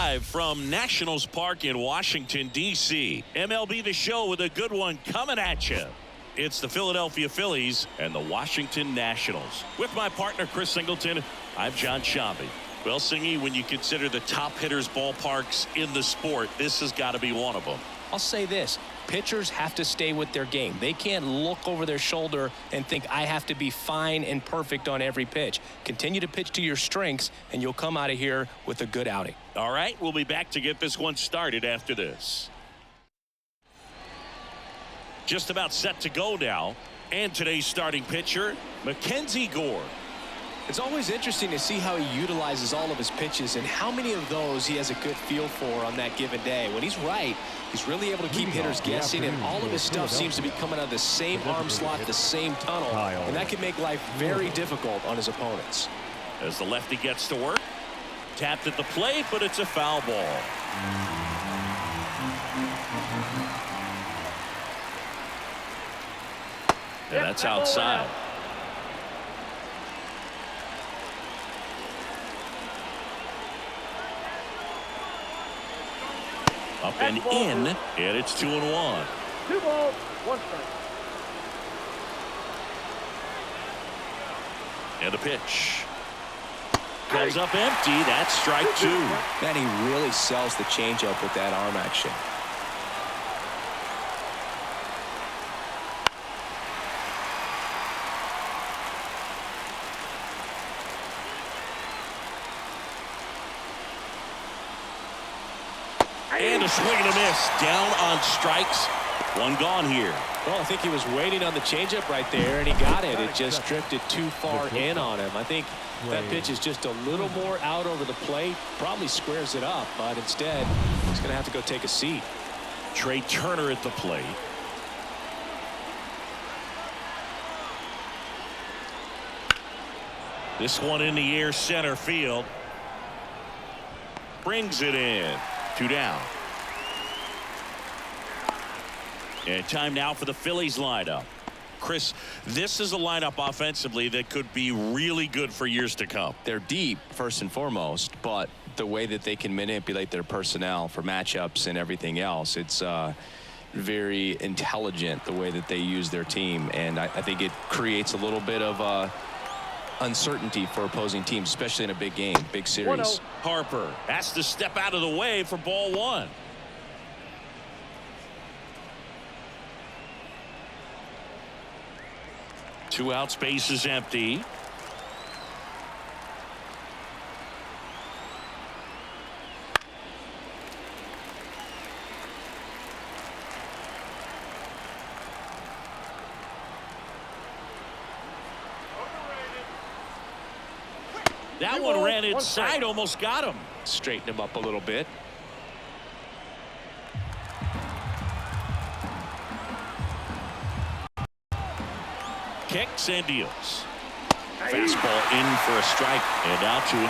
live from Nationals Park in Washington, D.C. MLB The Show with a good one coming at you. It's the Philadelphia Phillies and the Washington Nationals. With my partner, Chris Singleton, I'm John Shambi. Well, Singy, when you consider the top hitters' ballparks in the sport, this has got to be one of them. I'll say this. Pitchers have to stay with their game. They can't look over their shoulder and think I have to be fine and perfect on every pitch. Continue to pitch to your strengths, and you'll come out of here with a good outing. All right, we'll be back to get this one started after this. Just about set to go now. And today's starting pitcher, Mackenzie Gore. It's always interesting to see how he utilizes all of his pitches and how many of those he has a good feel for on that given day. When he's right, he's really able to keep hitters guessing, and all of his stuff seems to be coming out of the same arm slot, the same tunnel, and that can make life very difficult on his opponents. As the lefty gets to work, tapped at the plate, but it's a foul ball. And that's outside. Up and in, and it's 2-1. 2 balls, 1 strike. And a pitch. Comes up empty. That's strike 2. Man, he really sells the changeup with that arm action. And a swing and a miss. Down on strikes. 1 gone here. Well, I think he was waiting on the changeup right there, and he got it. It just drifted too far in on him. I think that pitch is just a little more out over the plate. Probably squares it up, but instead, he's going to have to go take a seat. Trey Turner at the plate. This one in the air, center field. Brings it in. 2 down. And time now for the Phillies lineup. Chris, this is a lineup offensively that could be really good for years to come. They're deep, first and foremost, but the way that they can manipulate their personnel for matchups and everything else, it's very intelligent the way that they use their team. And I think it creates a little bit of uncertainty for opposing teams, especially in a big game, big series. Harper has to step out of the way for ball 1. Two outs, base is empty. That one ran inside, almost got him. Straighten him up a little bit. Kicks and deals. Fastball in for a strike, and now 2-2.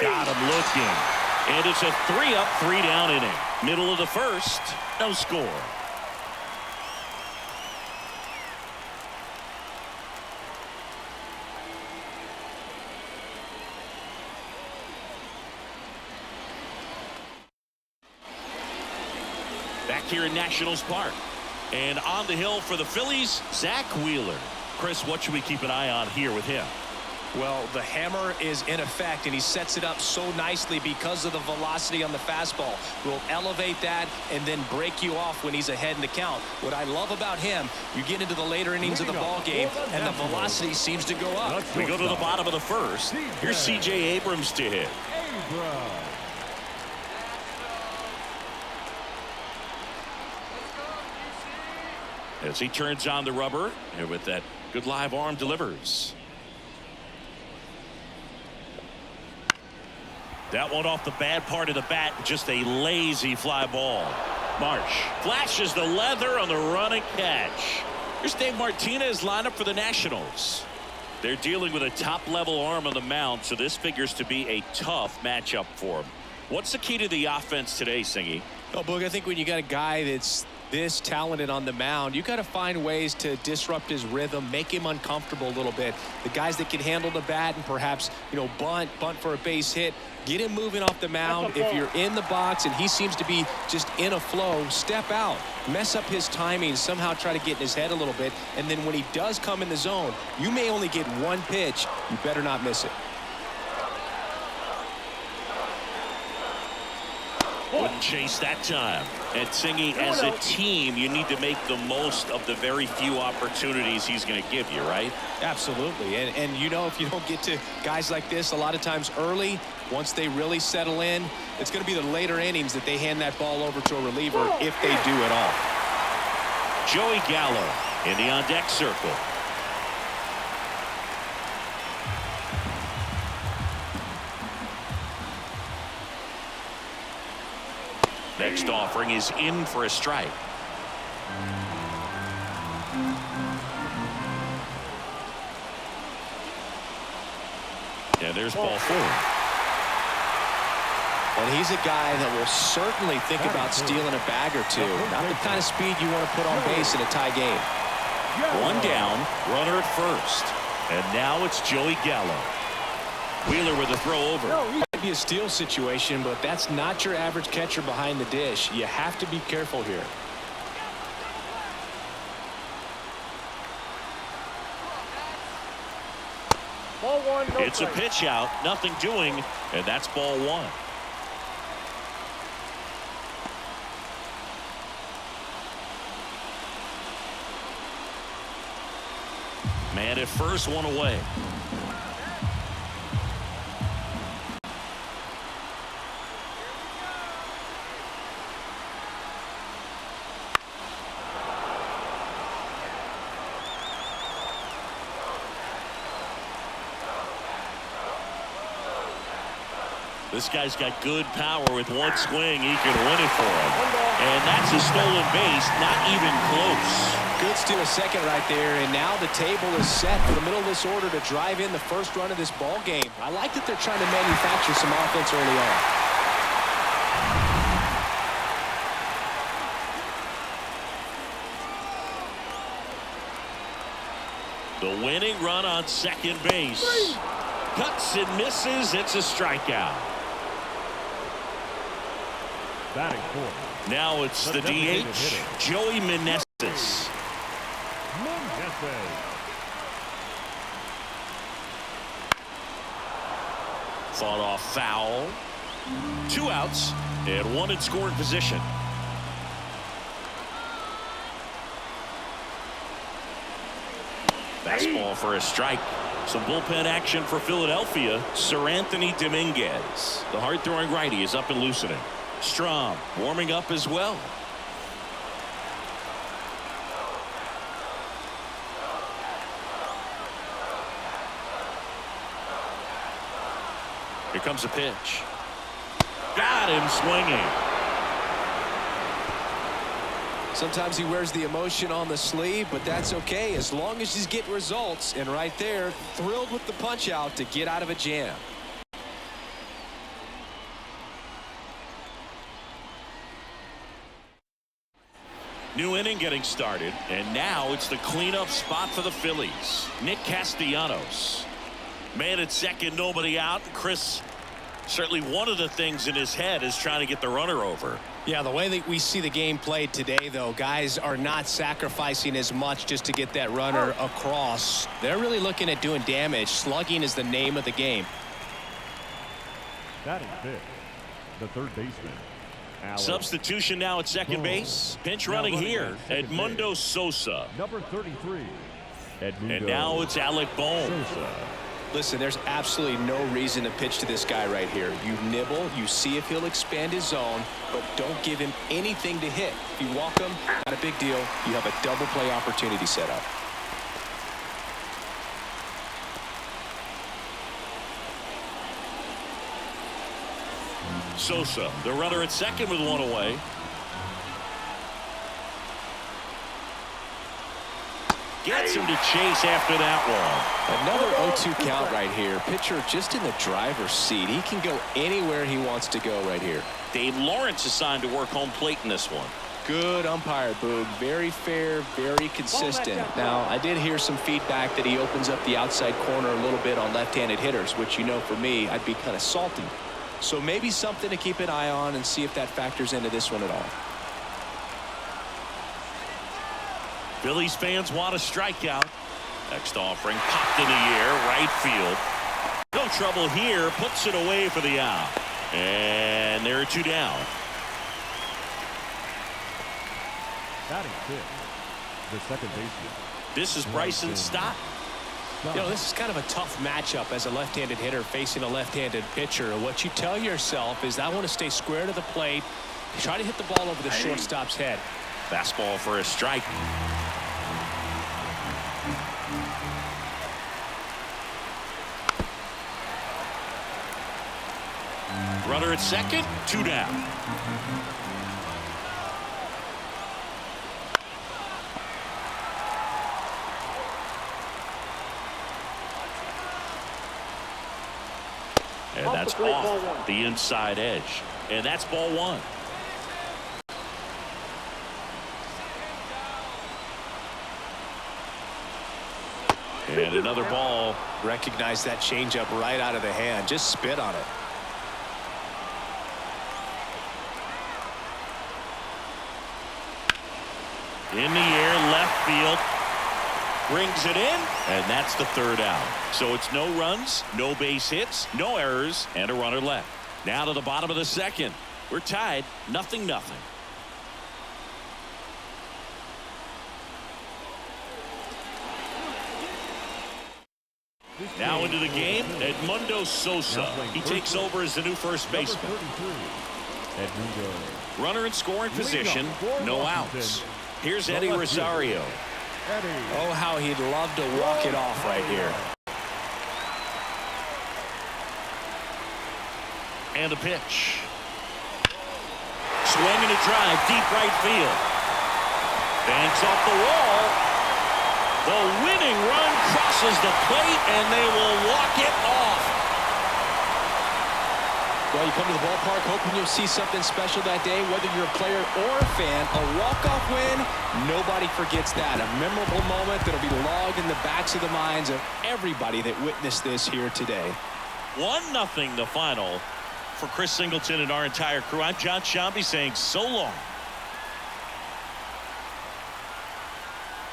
Got him looking. And it's a 3-up, 3-down inning. Middle of the first, no score. Back here in Nationals Park. And on the hill for the Phillies, Zach Wheeler. Chris, what should we keep an eye on here with him? Well, the hammer is in effect, and he sets it up so nicely because of the velocity on the fastball. Will elevate that and then break you off when he's ahead in the count. What I love about him, you get into the later innings of the ball game, and the velocity seems to go up. We go to the bottom of the first. Here's C.J. Abrams to hit. As he turns on the rubber, and with that good live arm delivers. That one off the bad part of the bat, just a lazy fly ball. Marsh flashes the leather on the run and catch. Here's Dave Martinez lineup for the Nationals. They're dealing with a top-level arm on the mound, so this figures to be a tough matchup for him. What's the key to the offense today, Singy? Oh, Boog, I think when you got a guy that's this talented on the mound, you got to find ways to disrupt his rhythm, make him uncomfortable a little bit. The guys that can handle the bat and perhaps, bunt for a base hit, get him moving off the mound. If you're in the box and he seems to be just in a flow, step out, mess up his timing, somehow try to get in his head a little bit. And then when he does come in the zone, you may only get one pitch. You better not miss it. Wouldn't chase that time. And Singy, as a team, you need to make the most of the very few opportunities he's going to give you, right? Absolutely. And if you don't get to guys like this a lot of times early, once they really settle in, it's going to be the later innings that they hand that ball over to a reliever if they do at all. Joey Gallo in the on-deck circle. Next offering is in for a strike. Yeah, there's ball 4. And he's a guy that will certainly think about stealing a bag or two. Not the kind of speed you want to put on base in a tie game. 1 down, runner at first. And now it's Joey Gallo. Wheeler with a throw over. Might be a steal situation, but that's not your average catcher behind the dish. You have to be careful here. Ball 1, no It's a strike. pitch out, nothing doing, and that's ball 1. Man at first, 1 away. This guy's got good power. With 1 swing, he can win it for him. And that's a stolen base, not even close. Good steal a second right there, and now the table is set for the middle of this order to drive in the first run of this ball game. I like that they're trying to manufacture some offense early on. The winning run on second base. Cuts and misses. It's a strikeout. Batting fourth. Now it's the DH, Joey Meneses. Fought off foul. 2 outs and 1 in scoring position. Fastball for a strike. Some bullpen action for Philadelphia. Sir Anthony Dominguez, the hard-throwing righty, is up and loosening. Strom warming up as well. Here comes a pitch. Got him swinging. Sometimes he wears the emotion on the sleeve, but that's okay as long as he's getting results. And right there, thrilled with the punch out to get out of a jam. New inning getting started, and now it's the cleanup spot for the Phillies. Nick Castellanos. Man at second, nobody out. Chris, certainly one of the things in his head is trying to get the runner over. Yeah, the way that we see the game played today, though, guys are not sacrificing as much just to get that runner across. They're really looking at doing damage. Slugging is the name of the game. Batting fifth, the third baseman. Substitution now at second base. Pinch running here, Edmundo Sosa. Number 33. And now it's Alec Bohm. Listen, there's absolutely no reason to pitch to this guy right here. You nibble, you see if he'll expand his zone, but don't give him anything to hit. If you walk him, not a big deal. You have a double play opportunity set up. Sosa, the runner at second with 1 away. Gets him to chase after that one. Another 0-2 count right here. Pitcher just in the driver's seat. He can go anywhere he wants to go right here. Dave Lawrence assigned to work home plate in this one. Good umpire, Boog. Very fair, very consistent. Now, I did hear some feedback that he opens up the outside corner a little bit on left-handed hitters, which, you know, for me, I'd be kind of salty. So maybe something to keep an eye on and see if that factors into this one at all. Phillies fans want a strikeout. Next offering popped in the air, right field. No trouble here, puts it away for the out. And there are 2 down. Batting fifth, the second baseman. This is Bryson Stott. You know, this is kind of a tough matchup as a left-handed hitter facing a left-handed pitcher. What you tell yourself is I want to stay square to the plate, try to hit the ball over the shortstop's head. Fastball for a strike. Runner at second, 2 down. And that's off the inside edge. And that's ball 1. And another ball. Recognize that changeup right out of the hand. Just spit on it. In the air, left field. Brings it in, and that's the 3rd out. So it's no runs, no base hits, no errors, and a runner left. Now to the bottom of the 2nd. We're tied, 0-0. Now into the game, Edmundo Sosa. He takes over as the new first baseman. Runner in scoring position, no outs. Here's Eddie Rosario. Oh, how he'd love to walk it off right here. And the pitch. Swing and a drive, deep right field. Banks off the wall. The winning run crosses the plate, and they will walk it off. Well, you come to the ballpark hoping you'll see something special that day, whether you're a player or a fan. A walk-off win, nobody forgets that. A memorable moment that'll be logged in the backs of the minds of everybody that witnessed this here today. 1-0 the final for Chris Singleton and our entire crew. I'm John Shambi saying so long.